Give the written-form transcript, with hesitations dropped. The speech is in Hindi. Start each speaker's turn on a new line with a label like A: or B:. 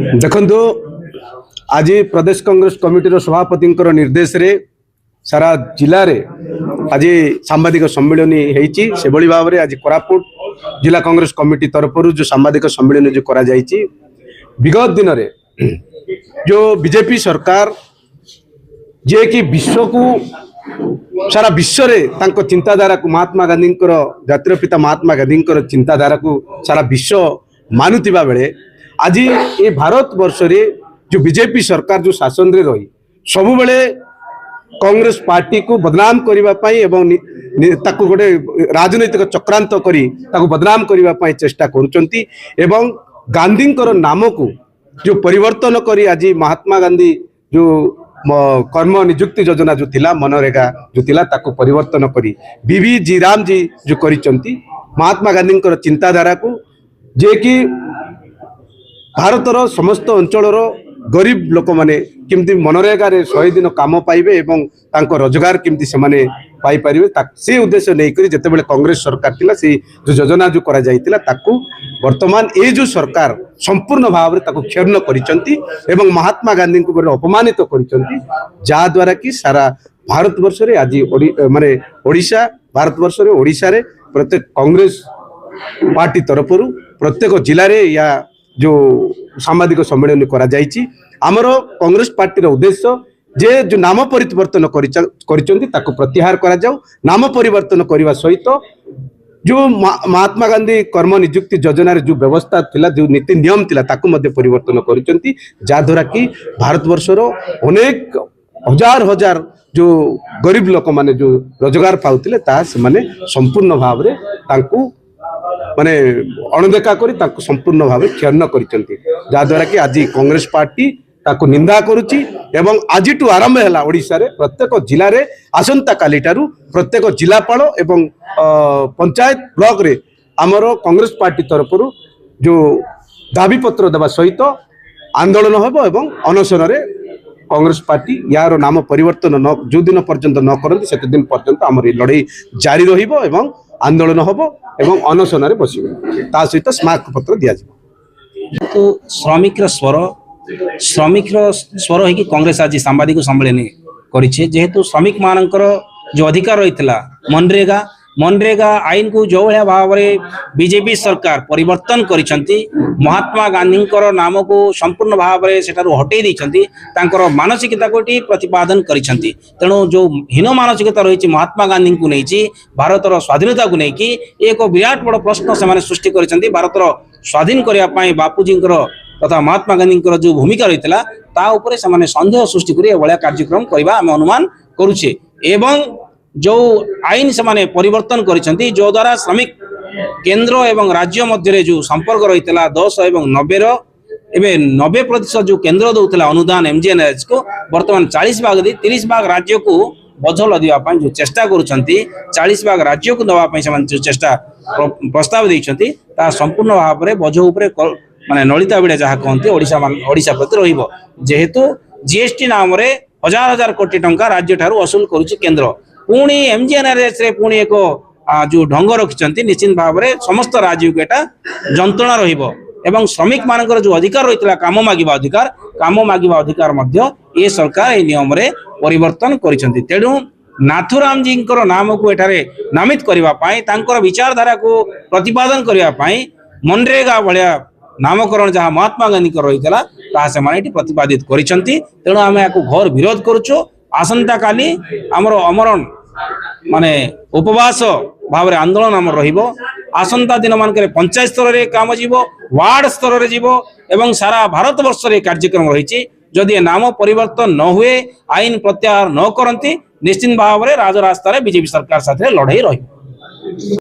A: देखु आज प्रदेश कांग्रेस कमिटी सभापति निर्देश रे सारा जिले में आज सांबादिक सम्मेलन से भाव में आज कोरापुट जिला कांग्रेस कमिटी तरफ जो सांबादिक सम्मेलन जो करा जायछि विगत दिन में जो बीजेपी सरकार जे कि विश्व को सारा विश्व रे चिंताधारा को महात्मा गांधी जातिर पिता महात्मा गांधी चिंताधारा को सारा विश्व मानुवा बेले आज ये भारत वर्ष रे जो बीजेपी सरकार जो शासन रे रही सबु बेले कांग्रेस पार्टी को बदनाम करने एवं ताकू गोटे राजनैतिक चक्रांत करी ताकू बदनाम करने चेष्टा करुचंती एवं गांधी नाम को जो परिवर्तन करी आज महात्मा गांधी जो कर्म नियुक्ति योजना जो थिला मनरेगा जो थिला ताकू परिवर्तन करी बीवी जी राम जी जो करिचंती महात्मा गांधी चिंताधारा को जे कि भारतर समस्त अंचल गरीब लोक मैंने केमती मनरेगा रे 100 दिन काम पाइबे एवं तांको रोजगार केमती से माने पाई परिबे से उद्देश्य नहीं करी जते बेले कांग्रेस सरकार थिला से जो योजना जो करा जायतिला ताकू वर्तमान ए जो सरकार संपूर्ण भाव रे ताकू क्षर्ण करिसंती एवं महात्मा गांधी को बड़े अपमानित करिसंती जा द्वारा कि सारा भारत वर्ष रे आज माने ओडिशा भारत वर्ष रे ओडिशा रे प्रत्येक कांग्रेस पार्टी तरफ प्रत्येक जिले रे या जो सांबादिक सम्मेलन करा जायछि आमर कांग्रेस पार्टी उद्देश्य जे जो नाम परिवर्तन करिसंती ताकू प्रत्याहार करा जाऊ नाम परिवर्तन करने सहित जो महात्मा गांधी कर्म नियुक्ति योजना रे जो व्यवस्था थिला जो नीति नियम थिला ताकू मध्ये परिवर्तन करिसंती जा द्वारा कि भारत वर्षर अनेक हजार हजार जो गरीब लोक माने जो रोजगार पाउथिले ता से माने संपूर्ण भाव रे तांकू माने अणदेखा करी ताकू संपूर्ण भाव क्षर्ण करिसंती जा द्वारा कि आज कांग्रेस पार्टी ताकू निंदा करुची एवं आज आरंभ है ओडिशा रे प्रत्येक जिले में आसंता काली ठारू प्रत्येक जिलापाल एवं पंचायत ब्लॉक रे आमर कांग्रेस पार्टी तरफ जो दाबी पत्र देवा सहित आंदोलन होबो एवं अनशन रे कांग्रेस पार्टी यार नाम परिवर्तन न जो दिन पर्यंत न करती से दिन पर्यंत आमर लड़ाई जारी रहिबो एवं आंदोलन होबो एवं अनशन रे बसिबो ता सहित स्मारक पत्र दिया जाबो।
B: तो श्रमिक स्वर है कि कांग्रेस आज सांबादिक सम्मेलन करिछे जेहेतु श्रमिक मानकर जो अधिकार रही मनरेगा आईन को जो भाया भाव में बीजेपी सरकार परिवर्तन करिसंती महात्मा गांधी नाम को संपूर्ण भाव में सेठारु हटै दैछंती तांकर मानसिकता को प्रतिपादन करिसंती तेणु जो हीन मानसिकता रही महात्मा गांधी को नहीं भारतर स्वाधीनता को लेकिन एक विराट बड़ प्रश्न से सृष्टि करिसंती भारतर स्वाधीन करने बापूजी तथा महात्मा गांधी जो भूमिका रही ता उपरे से संदेह सृष्टि कर कार्यक्रम करने आम अनुमान करुचे एवं जो आईन से माने परिवर्तन करिसंती जो द्वारा श्रमिक केंद्र एवं राज्य मध्य जो संपर्क रही 10 एवं 90 90% जो केंद्र दौला अनुदान एमजीएनआरएच को वर्तमान 40 भाग दी 30 भाग राज्य को बोझ लदिवा जो चेष्टा करुछंती 40 भाग राज्य को दवा जो चेष्टा प्रस्ताव देइछंती ता संपूर्ण भाव में बोझ उपरे माने नलिता बिड़ा जहाँ कहते ओडिशा प्रति रहिबो जेहेतु जीएसटी नाम रे हजार हजार कोटी टंका राज्य ठारू वसूल करुछि केंद्र पुणी एमजीएनआरएच रे पुणी एक जो ढंग रखिछंती निश्चित भाव में समस्त राज्य को एटा जंत्रणा रहिबो एवं श्रमिक मानकर जो अधिकार रही काम मागिबा अधिकार मध्य ये सरकार ए नियम रे परिवर्तन करिसंती तेणु नाथुराम जी नाम को एठारे नामित करबा पई तांकर विचारधारा को प्रतिपादन करबा पई मनरेगा भलिया नामकरण जहाँ महात्मा गांधी रही से प्रतिपादित करिसंती तेणु आम या घोर विरोध करुचु आसंता काली आमर अमरण माने उपवास भाव आंदोलन आम रहिबो आसंता दिन मानक पंचायत स्तर रे काम जीवो वार्ड स्तर रे जीवो एवं सारा भारत वर्ष रे कार्यक्रम रही जदि नाम परिवर्तन न हुए आईन प्रत्याहार न करती निश्चित भाव में राजरास्ता बीजेपी सरकार साथ लड़ाई रही।